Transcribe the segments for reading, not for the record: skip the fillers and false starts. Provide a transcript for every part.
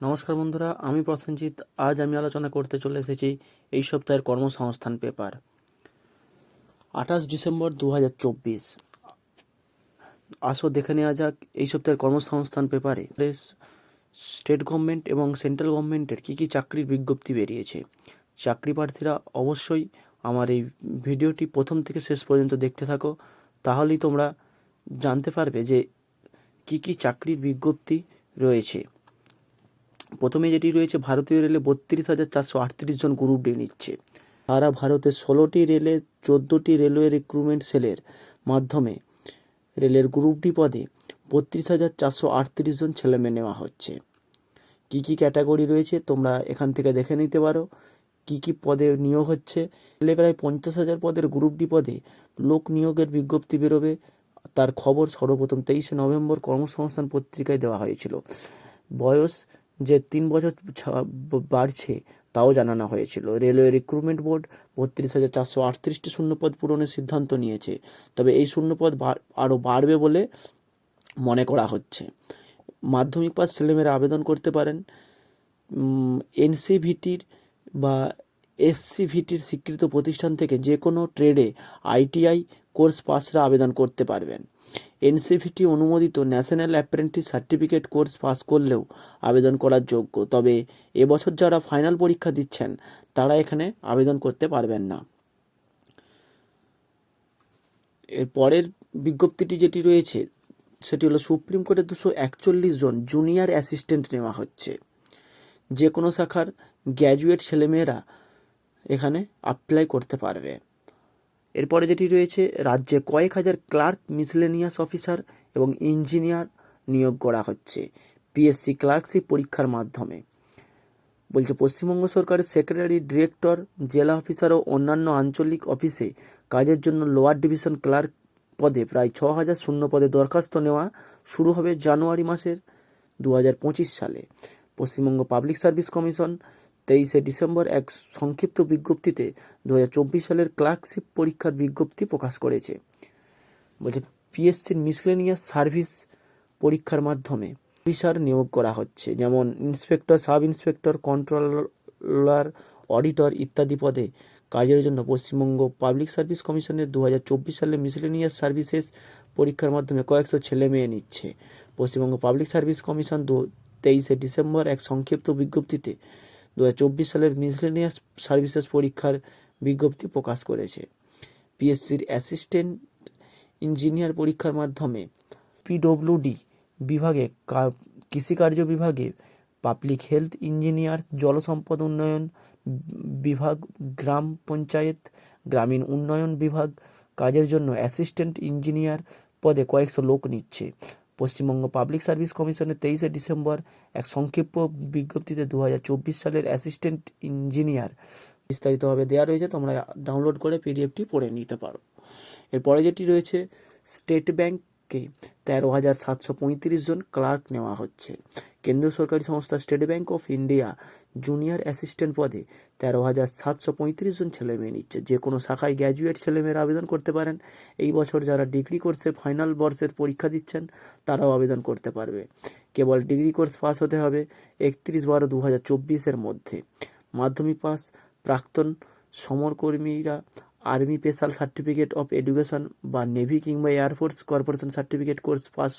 নমস্কার বন্ধুরা, আমি প্রসেনজিৎ। আজ আমি আলোচনা করতে চলে এসেছি এই সপ্তাহের কর্মসংস্থান পেপার 28 ডিসেম্বর 2024। আসো দেখে নেওয়া যাক এই সপ্তাহের কর্মসংস্থান পেপারে স্টেট গভর্নমেন্ট এবং সেন্ট্রাল গভর্নমেন্টের কী কী চাকরির বিজ্ঞপ্তি বেরিয়েছে। চাকরি প্রার্থীরা অবশ্যই আমার এই ভিডিওটি প্রথম থেকে শেষ পর্যন্ত দেখতে থাকো, তাহলেই তোমরা জানতে পারবে যে কী কী চাকরির বিজ্ঞপ্তি রয়েছে। প্রথমে যেটি রয়েছে, ভারতীয় রেলে 32,438 জন গ্রুপ ডি নিচ্ছে। সারা ভারতে 16টি রেলে 14টি রেলওয়ে রিক্রুটমেন্ট সেলের মাধ্যমে রেলের গ্রুপ ডি পদে 32,438 জন ছেলেমেয়ে নেওয়া হচ্ছে। কি কি ক্যাটাগরি রয়েছে তোমরা এখান থেকে দেখে নিতে পারো। কি কি পদে নিয়োগ হচ্ছে। রেলে প্রায় 50,000 পদের গ্রুপ ডি পদে লোক নিয়োগের বিজ্ঞপ্তি বেরোবে। তার খবর সর্বপ্রথম 23শে নভেম্বর কর্মসংস্থান পত্রিকায় দেওয়া হয়েছিল। বয়স যে 3 বছর বাড়ছে তাও জানানো হয়েছিল। রেলওয়ে রিক্রুটমেন্ট বোর্ড 32,438টি শূন্যপদ পূরণের সিদ্ধান্ত নিয়েছে, তবে এই শূন্যপদ আরও বাড়বে বলে মনে করা হচ্ছে। মাধ্যমিক পাস ছেলেমেয়েরা আবেদন করতে পারেন। এনসিভিটির বা এসসিভিটির স্বীকৃত প্রতিষ্ঠান থেকে যে কোনো ট্রেডে আইটিআই কোর্স পাসরা আবেদন করতে পারবেন। এনসিভিটি অনুমোদিত national apprentice certificate course pass করলেও আবেদন করার যোগ্য, তবে এবছর যারা ফাইনাল পরীক্ষা দিচ্ছেন তারা এখানে আবেদন করতে পারবেন না। এর পরের বিজ্ঞপ্তিটি যেটি রয়েছে সেটি হলো, সুপ্রিম কোর্টে 241 জন জুনিয়র অ্যাসিস্ট্যান্ট নেওয়া হচ্ছে। যে কোনো শাখার গ্র্যাজুয়েট ছেলেমেয়েরা এখানে অ্যাপ্লাই করতে পারবে। এরপরে যেটি রয়েছে, রাজ্যে কয়েক হাজার ক্লার্ক, মিসলেনিয়াস অফিসার এবং ইঞ্জিনিয়ার নিয়োগ করা হচ্ছে পিএসসি ক্লার্কশিপ পরীক্ষার মাধ্যমে। বলছে, পশ্চিমবঙ্গ সরকারের সেক্রেটারি, ডিরেক্টর, জেলা অফিসার ও অন্যান্য আঞ্চলিক অফিসে কাজের জন্য লোয়ার ডিভিশন ক্লার্ক পদে প্রায় 6,000 শূন্য পদে দরখাস্ত নেওয়া শুরু হবে জানুয়ারি মাসের 2025 সালে। পশ্চিমবঙ্গ পাবলিক সার্ভিস কমিশন 23শে ডিসেম্বর এক সংক্ষিপ্ত বিজ্ঞপ্তিতে 2024 সালের ক্লার্কশিপ পরীক্ষার বিজ্ঞপ্তি প্রকাশ করেছে। বলছে, পিএসসির মিসলেনিয়াস সার্ভিস পরীক্ষার মাধ্যমে অফিসার নিয়োগ করা হচ্ছে, যেমন inspector, sub inspector, controller, auditor ইত্যাদি পদে কাজের জন্য পশ্চিমবঙ্গ পাবলিক সার্ভিস কমিশনের 2024 সালে মিসলেনিয়াস সার্ভিসেস পরীক্ষার মাধ্যমে কয়েকশো ছেলে মেয়ে নিচ্ছে। পশ্চিমবঙ্গ পাবলিক সার্ভিস কমিশন 23শে ডিসেম্বর এক সংক্ষিপ্ত বিজ্ঞপ্তিতে 2024 সালের মিসলেনিয়াস সার্ভিসেস পরীক্ষার বিজ্ঞপ্তি প্রকাশ করেছে। পিএসসির অ্যাসিস্ট্যান্ট ইঞ্জিনিয়ার পরীক্ষার মাধ্যমে পিডব্লিউডি বিভাগে, কৃষিকার্য বিভাগে, পাবলিক হেলথ ইঞ্জিনিয়ার, জলসম্পদ উন্নয়ন বিভাগ, গ্রাম পঞ্চায়েত, গ্রামীণ উন্নয়ন বিভাগ কাজের জন্য অ্যাসিস্ট্যান্ট ইঞ্জিনিয়ার পদে কয়েকশো লোক নিচ্ছে। পশ্চিমবঙ্গ পাবলিক সার্ভিস কমিশনের 23শে ডিসেম্বর এক সংক্ষিপ্ত বিজ্ঞপ্তিতে 2024 সালের অ্যাসিস্ট্যান্ট ইঞ্জিনিয়ার বিস্তারিতভাবে দেওয়া রয়েছে, তোমরা ডাউনলোড করে পিডিএফটি পড়ে নিতে পারো। এরপরে যেটি রয়েছে, স্টেট ব্যাংকে 13,735 জন ক্লার্ক নেওয়া হচ্ছে। কেন্দ্রীয় সরকারি সংস্থা state bank of India junior assistant পদে 13,735 জন ছেলেমেয়ে নিচ্ছে। যে কোনো শাখায় গ্র্যাজুয়েট ছেলেমেয়েরা আবেদন করতে পারেন। এই বছর যারা ডিগ্রি কোর্সে ফাইনাল বর্ষের পরীক্ষা দিচ্ছেন তারাও আবেদন করতে পারবে। কেবল ডিগ্রি কোর্স পাস হতে হবে 31/12/2024 মধ্যে। মাধ্যমিক পাস, প্রাক্তন সমরকর্মীরা army special certificate of education বা নেভি কিংবা air force corporation certificate course pass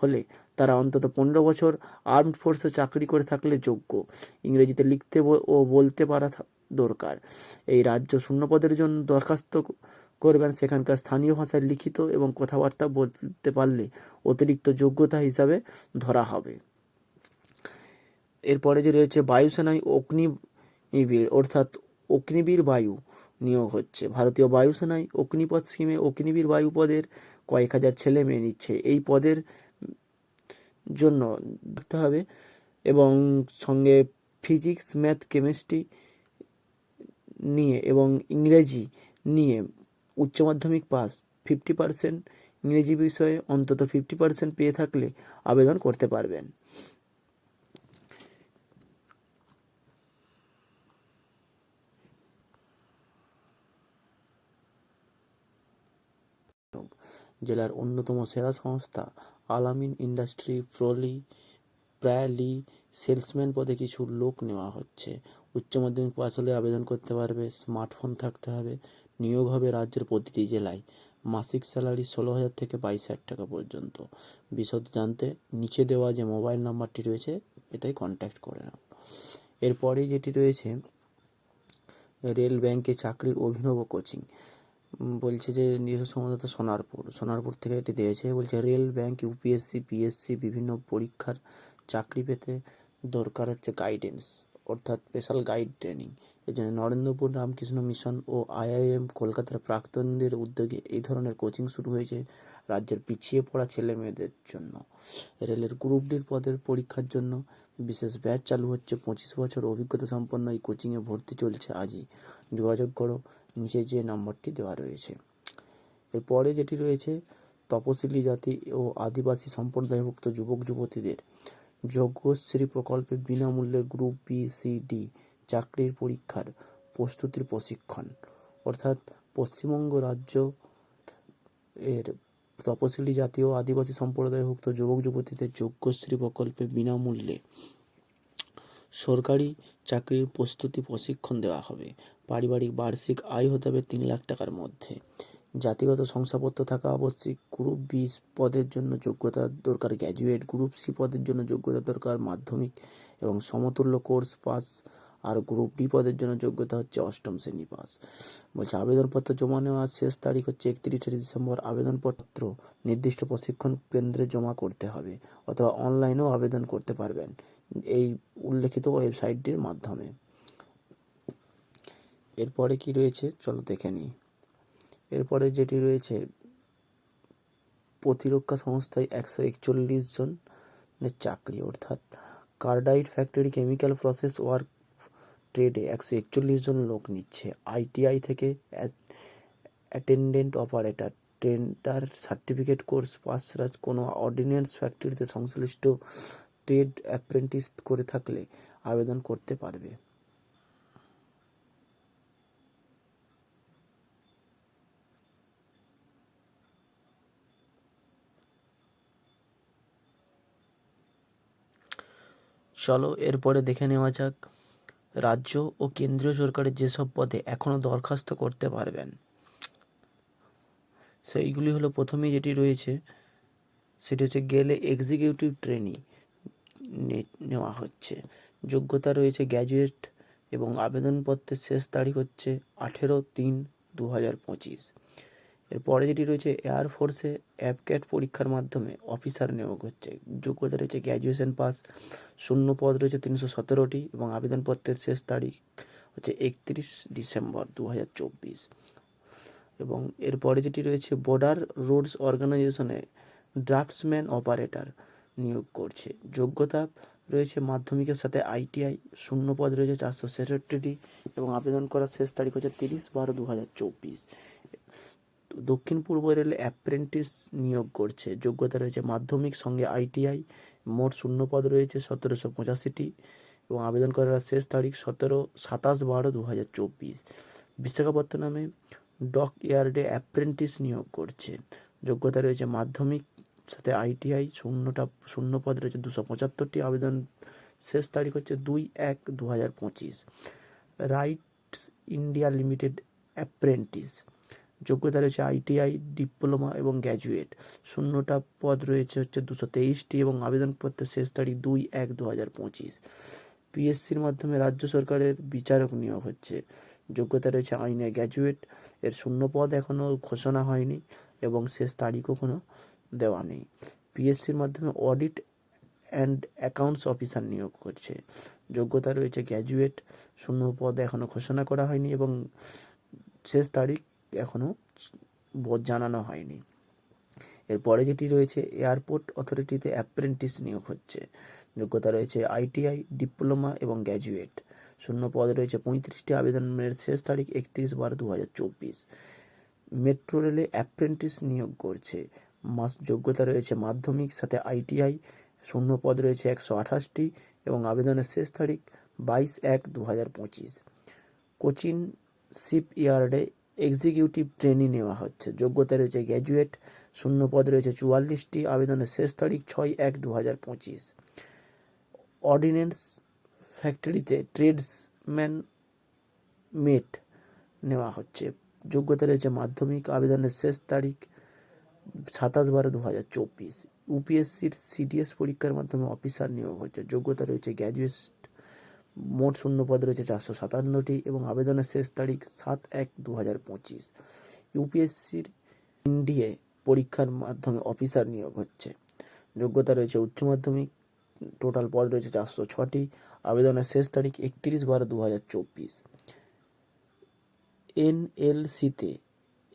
হলে তারা অন্তত 15 বছর আর্মড ফোর্সে চাকরি করে থাকলে যোগ্য। ইংরেজিতে লিখতে ও বলতে পারা দরকার। এই রাজ্য শূন্যপদের জন্য দরখাস্ত করবেন সেখানকার স্থানীয় ভাষায় লিখিত এবং কথাবার্তা বলতে পারলে অতিরিক্ত যোগ্যতা হিসাবে ধরা হবে। এরপরে যে রয়েছে, বায়ুসেনায় অগ্নিবীর অর্থাৎ অগ্নিবীর বায়ু নিয়োগ হচ্ছে। ভারতীয় বায়ুসেনায় অগ্নিপথ স্কিমে অগ্নিবীর বায়ু পদের কয়েক হাজার ছেলে মেয়ে নিচ্ছে। এই পদের জন্য দেখতে হবে এবং সঙ্গে ফিজিক্স, ম্যাথ, কেমিস্ট্রি নিয়ে এবং ইংরেজি নিয়ে উচ্চ মাধ্যমিক পাস, 50% ইংরেজি বিষয়ে অন্তত 50% পেয়ে থাকলে আবেদন করতে পারবেন। জেলার অন্যতম সেরা সংস্থা আলামিন ইন্ডাস্ট্রি প্রালি সেলসম্যান পদে কিছু লোক নেওয়া হচ্ছে। উচ্চ মাধ্যমিক পাস হলে আবেদন করতে পারবে। স্মার্টফোন থাকতে হবে। নিয়োগ হবে রাজ্যের প্রতিটি জেলায়। মাসিক স্যালারি 16,000 থেকে 22,000 টাকা পর্যন্ত। বিশদ জানতে নিচে দেওয়া যে মোবাইল নাম্বারটি রয়েছে এটাই কন্ট্যাক্ট করে নাও। এরপরে যেটি রয়েছে রেল ব্যাংকে চাকরির অভিনব কোচিং। বলছে যে নিজস্ব সংবাদদাতা সোনারপুর থেকে এটি দিয়েছে। বলছে রেল ব্যাংক, ইউপিএসসি, পিএসসি বিভিন্ন পরীক্ষার চাকরি পেতে দরকার হচ্ছে গাইডেন্স, অর্থাৎ স্পেশাল গাইড ট্রেনিং। এই জন্য নরেন্দ্রপুর রামকৃষ্ণ মিশন ও আইআইএম কলকাতার প্রাক্তনীদের উদ্যোগে এই ধরনের কোচিং শুরু হয়েছে রাজ্যের পিছিয়ে পড়া ছেলে মেয়েদের জন্য। রেলের গ্রুপ ডির পদের পরীক্ষার জন্য বিশেষ ব্যাচ চালু হচ্ছে। 25 বছর অভিজ্ঞতা সম্পন্ন এই কোচিংয়ে ভর্তি চলছে আজই। যোগাযোগ করো, নিচে যে নাম্বারটি দেওয়া রয়েছে। এরপরে যেটি রয়েছে তপশিলি জাতি ও আদিবাসী সম্প্রদায়ভুক্ত যুবক যুবতীদের যোগ্যশ্রী প্রকল্পে বিনামূল্যে গ্রুপ বি, সি, ডি চাকরির পরীক্ষার প্রস্তুতির প্রশিক্ষণ। অর্থাৎ পশ্চিমবঙ্গ রাজ্য এর তপশিলি জাতি ও আদিবাসী সম্প্রদায়ভুক্ত যুবক যুবতীদের যোগ্যশ্রী প্রকল্পে বিনামূল্যে সরকারি চাকরির প্রস্তুতি প্রশিক্ষণ দেওয়া হবে। পারিবারিক বার্ষিক আয় হতে হবে 3 লাখ টাকার মধ্যে। জাতিগত শংসাপত্র থাকা আবশ্যিক। গ্রুপ বি পদের জন্য যোগ্যতা দরকার গ্র্যাজুয়েট। গ্রুপ সি পদের জন্য যোগ্যতা দরকার মাধ্যমিক এবং সমতুল্য কোর্স পাস। আর গ্রুপ ডি পদের জন্য যোগ্যতা হচ্ছে 8ম শ্রেণী পাস। বলছে আবেদনপত্র জমা নেওয়ার শেষ তারিখ হচ্ছে 31শে ডিসেম্বর। আবেদনপত্র নির্দিষ্ট প্রশিক্ষণ কেন্দ্রে জমা করতে হবে অথবা অনলাইনেও আবেদন করতে পারবেন এই উল্লেখিত ওয়েবসাইটটির মাধ্যমে। এরপরে কি রয়েছে চলো দেখে নিই। এরপরে যেটি রয়েছে প্রতিরক্ষা সংস্থায় 141 জনের চাকরি, অর্থাৎ carbide factory, chemical process work ট্রেডে 141 জন লোক নিচ্ছে। আইটিআই থেকে attendant operator tender certificate course পাসরা কোনো অর্ডিন্যান্স ফ্যাক্টরিতে সংশ্লিষ্ট ট্রেড অ্যাপ্রেন্টিস করে থাকলে আবেদন করতে পারবে। চলো এরপরে দেখে নেওয়া যাক রাজ্য ও কেন্দ্রীয় সরকারের যেসব পদে এখনও দরখাস্ত করতে পারবেন সেইগুলি হলো, প্রথমেই যেটি রয়েছে সেটি হচ্ছে গেলে এক্সিকিউটিভ ট্রেনি নেওয়া হচ্ছে। যোগ্যতা রয়েছে গ্র্যাজুয়েট এবং আবেদনপত্রের শেষ তারিখ হচ্ছে 18/3/2025। এরপরে যেটি রয়েছে এয়ারফোর্সে অ্যাপক্যাট পরীক্ষার মাধ্যমে অফিসার নিয়োগ হচ্ছে। যোগ্যতা রয়েছে গ্র্যাজুয়েশন পাস। শূন্য পদ রয়েছে 317টি এবং আবেদনপত্রের শেষ তারিখ হচ্ছে 31 ডিসেম্বর 2024। এবং এরপরে যেটি রয়েছে বর্ডার রোডস অর্গানাইজেশনে ড্রাফটসম্যান অপারেটর নিয়োগ করছে। যোগ্যতা রয়েছে মাধ্যমিকের সাথে আইটিআই। শূন্য পদ রয়েছে 466টি এবং আবেদন করার শেষ তারিখ হচ্ছে 30/12/2024। দক্ষিণ পূর্ব রেল অ্যাপ্রেন্টিস নিয়োগ করছে। যোগ্যতা রয়েছে মাধ্যমিক সঙ্গে আইটিআই। মোট শূন্য পদ রয়েছে 1785টি এবং আবেদন করার শেষ তারিখ 27/12/2024। বিশাখাপত্তনমে ডক ইয়ার্ডে অ্যাপ্রেন্টিস নিয়োগ করছে। যোগ্যতা রয়েছে মাধ্যমিক সাথে আইটিআই। শূন্য পদ রয়েছে 275টি। আবেদন শেষ তারিখ হচ্ছে 2/1/2025। Rights India limited apprentice. যোগ্যতা রয়েছে আইটিআই, ডিপ্লোমা এবং গ্র্যাজুয়েট। শূন্যটা পদ রয়েছে হচ্ছে 223টি এবং আবেদনপত্রের শেষ তারিখ 2/1/2025। পিএসসির মাধ্যমে রাজ্য সরকারের বিচারক নিয়োগ হচ্ছে। যোগ্যতা রয়েছে আইনে গ্র্যাজুয়েট। এর শূন্য পদ এখনও ঘোষণা হয়নি এবং শেষ তারিখও কোনো দেওয়া নেই। পিএসসির মাধ্যমে অডিট অ্যান্ড অ্যাকাউন্টস অফিসার নিয়োগ করছে। যোগ্যতা রয়েছে গ্র্যাজুয়েট। শূন্য পদ এখনও ঘোষণা করা হয়নি এবং শেষ তারিখ এখনও জানানো হয়নি। এরপরে যেটি রয়েছে এয়ারপোর্ট অথরিটিতে অ্যাপ্রেন্টিস নিয়োগ হচ্ছে। যোগ্যতা রয়েছে আইটিআই, ডিপ্লোমা এবং গ্র্যাজুয়েট। শূন্য পদ রয়েছে 35টি। আবেদনের শেষ তারিখ 31/12/2024। মেট্রো রেলে অ্যাপ্রেন্টিস নিয়োগ করছে। যোগ্যতা রয়েছে মাধ্যমিক সাথে আইটিআই। শূন্য পদ রয়েছে 128টি এবং আবেদনের শেষ তারিখ 22/1/2025। কোচিন শিপইয়ার্ডে এক্সিকিউটিভ ট্রেনি নেওয়া হচ্ছে। যোগ্যতা রয়েছে গ্র্যাজুয়েট। শূন্য পদ রয়েছে 44টি। আবেদনের শেষ তারিখ 6/1/2025। অর্ডিন্যান্স ফ্যাক্টরিতে ট্রেডসম্যান মেট নেওয়া হচ্ছে। যোগ্যতা রয়েছে মাধ্যমিক। আবেদনের শেষ তারিখ 27/12/2024। ইউপিএসসির সিডিএস পরীক্ষার মাধ্যমে অফিসার নিয়োগ হচ্ছে। যোগ্যতা রয়েছে গ্র্যাজুয়েট। মোট শূন্যপদ রয়েছে 457টি এবং আবেদনের শেষ তারিখ 7/1/2025। ইউপিএসসির এনডিএ পরীক্ষার মাধ্যমে অফিসার নিয়োগ হচ্ছে। যোগ্যতা রয়েছে উচ্চ মাধ্যমিক। টোটাল পদ রয়েছে 406টি। আবেদনের শেষ তারিখ 31/12/2024। এনএলসিতে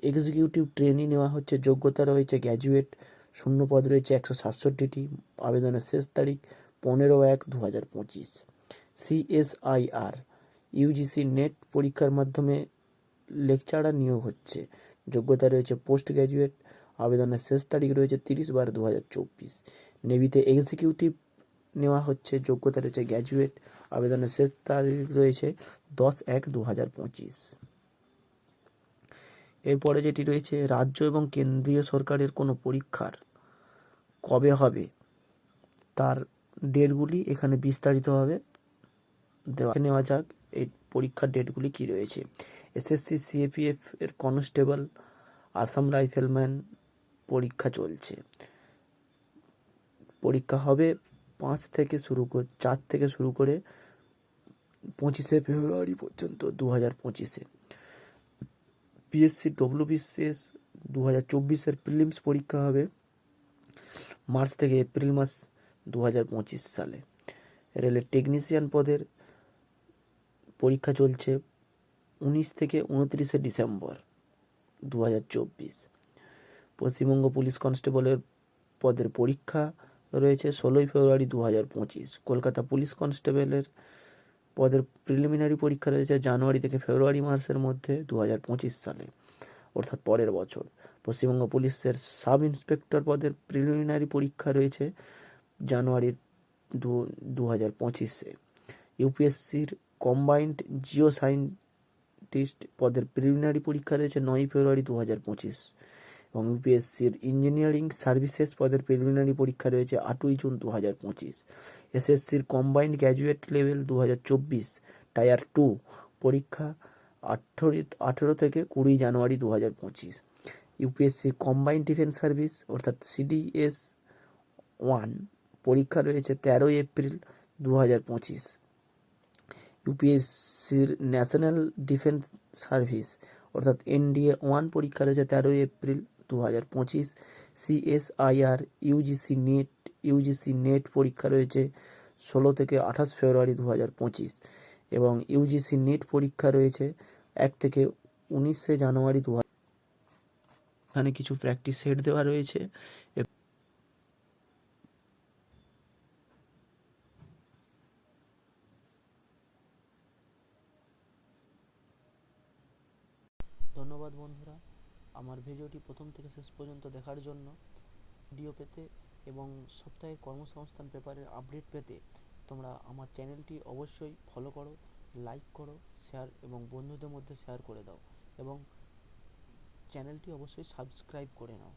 এক্সিকিউটিভ ট্রেনি নেওয়া হচ্ছে। যোগ্যতা রয়েছে গ্র্যাজুয়েট। শূন্যপদ রয়েছে 167টি। আবেদনের শেষ তারিখ 15/1/2025। সিএসআইআর ইউজিসি নেট পরীক্ষার মাধ্যমে লেকচারার নিয়োগ হচ্ছে। যোগ্যতা রয়েছে পোস্ট গ্র্যাজুয়েট। আবেদনের শেষ তারিখ রয়েছে 30/12/2024। নেভিতে এক্সিকিউটিভ নেওয়া হচ্ছে। যোগ্যতা রয়েছে গ্র্যাজুয়েট। আবেদনের শেষ তারিখ রয়েছে 10/1/2025। এরপরে যেটি রয়েছে রাজ্য এবং কেন্দ্রীয় সরকারের কোনো পরীক্ষার কবে হবে তার ডেটগুলি এখানে বিস্তারিতভাবে নেওয়া যাক। এই পরীক্ষার ডেটগুলি কি রয়েছে। এসএসসি সিএপিএফ এর কনস্টেবল, আসাম রাইফেলম্যান পরীক্ষা চলছে। পরীক্ষা হবে 4 থেকে শুরু করে 25শে ফেব্রুয়ারি পর্যন্ত 2025-এ। পিএসসি ডব্লিউবিসিএস 2024-এর প্রিলিমস পরীক্ষা হবে মার্চ থেকে এপ্রিল মাস 2025 সালে। রেলের টেকনিশিয়ান পদের পরীক্ষা চলছে 19 থেকে 29শে ডিসেম্বর 2024। পশ্চিমবঙ্গ পুলিশ কনস্টেবলের পদের পরীক্ষা রয়েছে 16ই ফেব্রুয়ারি 2025। কলকাতা পুলিশ কনস্টেবলের পদের প্রিলিমিনারি পরীক্ষা রয়েছে জানুয়ারি থেকে ফেব্রুয়ারি মাসের মধ্যে 2025 সালে, অর্থাৎ পরের বছর। পশ্চিমবঙ্গ পুলিশের সাব ইন্সপেক্টর পদের প্রিলিমিনারি পরীক্ষা রয়েছে জানুয়ারি 2025-এ। ইউপিএসসির কম্বাইন্ড জিও সায়েন্টিস্ট পদের প্রিলিমিনারি পরীক্ষা রয়েছে 9ই ফেব্রুয়ারি 2025 এবং ইউপিএসসির ইঞ্জিনিয়ারিং সার্ভিসেস পদের প্রিলিমিনারি পরীক্ষা রয়েছে 8ই জুন 2025। এসএসসির কম্বাইন্ড গ্র্যাজুয়েট লেভেল 2024 টায়ার 2 পরীক্ষা 18 থেকে 20 জানুয়ারি 2025। ইউপিএসসির কম্বাইন্ড ডিফেন্স সার্ভিস অর্থাৎ সিডিএস 1 পরীক্ষা রয়েছে 13ই এপ্রিল 2025। ইউপিএসসির ন্যাশনাল ডিফেন্স সার্ভিস অর্থাৎ এনডিএ 1 পরীক্ষা রয়েছে 13ই এপ্রিল 2025। সিএসআইআর ইউজিসি নেট পরীক্ষা রয়েছে 16 থেকে 28 ফেব্রুয়ারি 2025 এবং ইউজিসি নেট পরীক্ষা রয়েছে 1 থেকে 19শে জানুয়ারি 2025। এখানে কিছু প্র্যাকটিস সেট দেওয়া রয়েছে। ধন্যবাদ বন্ধুরা, আমার ভিডিওটি প্রথম থেকে শেষ পর্যন্ত দেখার জন্য। ভিডিও পেতে এবং সপ্তাহের কর্মসংস্থান পেপারের আপডেট পেতে তোমরা আমার চ্যানেলটি অবশ্যই ফলো করো, লাইক করো, শেয়ার এবং বন্ধুদের মধ্যে শেয়ার করে দাও এবং চ্যানেলটি অবশ্যই সাবস্ক্রাইব করে নাও,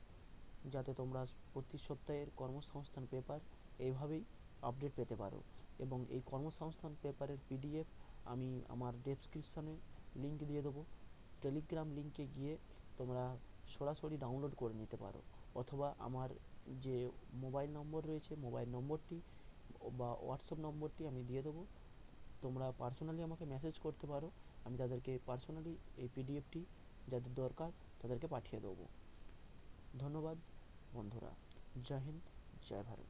যাতে তোমরা প্রতি সপ্তাহের কর্মসংস্থান পেপার এইভাবেই আপডেট পেতে পারো। এবং এই কর্মসংস্থান পেপারের পিডিএফ আমি আমার ডেসক্রিপশানে লিঙ্ক দিয়ে দেবো। টেলিগ্রাম লিঙ্কে গিয়ে তোমরা সরাসরি ডাউনলোড করে নিতে পারো, অথবা আমার যে মোবাইল নম্বর রয়েছে মোবাইল নম্বরটি বা হোয়াটসঅ্যাপ নম্বরটি আমি দিয়ে দেবো। তোমরা পার্সোনালি আমাকে মেসেজ করতে পারো, আমি তাদেরকে পার্সোনালি এই পিডিএফটি যাদের দরকার তাদেরকে পাঠিয়ে দেবো। ধন্যবাদ বন্ধুরা, জয় হিন্দ, জয় ভারত।